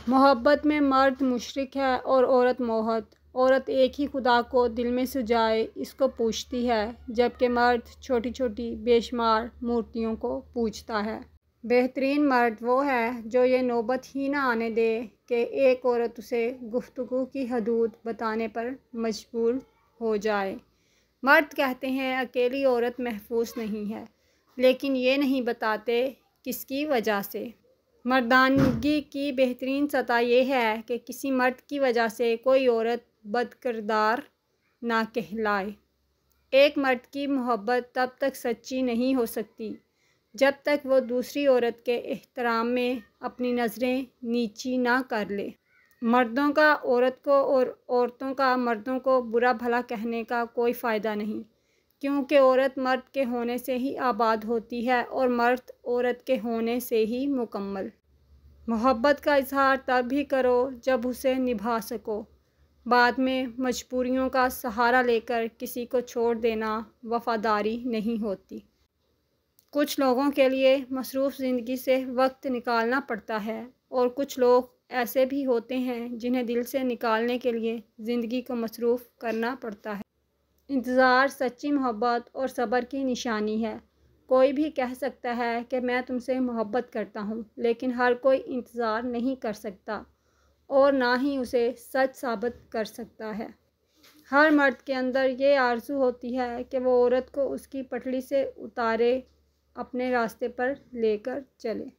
मोहब्बत में मर्द मुशरिक है और औरत मोहत। औरत एक ही खुदा को दिल में सजाए इसको पूछती है, जबकि मर्द छोटी छोटी बेशुमार मूर्तियों को पूजता है। बेहतरीन मर्द वो है जो ये नौबत ही ना आने दे कि एक औरत उसे गुफ्तगू की हदूद बताने पर मजबूर हो जाए। मर्द कहते हैं अकेली औरत महफूज नहीं है, लेकिन ये नहीं बताते किसकी वजह से। मर्दानगी की बेहतरीन सतह यह है कि किसी मर्द की वजह से कोई औरत बदकिरदार ना कहलाए। एक मर्द की मोहब्बत तब तक सच्ची नहीं हो सकती जब तक वो दूसरी औरत के एहतराम में अपनी नज़रें नीची ना कर ले। मर्दों का औरत को और औरतों का मर्दों को बुरा भला कहने का कोई फ़ायदा नहीं, क्योंकि औरत मर्द के होने से ही आबाद होती है और मर्द औरत के होने से ही मुकम्मल। मोहब्बत का इजहार तब भी करो जब उसे निभा सको। बाद में मजबूरियों का सहारा लेकर किसी को छोड़ देना वफ़ादारी नहीं होती। कुछ लोगों के लिए मसरूफ़ ज़िंदगी से वक्त निकालना पड़ता है और कुछ लोग ऐसे भी होते हैं जिन्हें दिल से निकालने के लिए ज़िंदगी को मसरूफ़ करना पड़ता है। इंतज़ार सच्ची मोहब्बत और सब्र की निशानी है। कोई भी कह सकता है कि मैं तुमसे मोहब्बत करता हूँ, लेकिन हर कोई इंतज़ार नहीं कर सकता और ना ही उसे सच साबित कर सकता है। हर मर्द के अंदर ये आरज़ू होती है कि वो औरत को उसकी पटड़ी से उतारे, अपने रास्ते पर लेकर चले।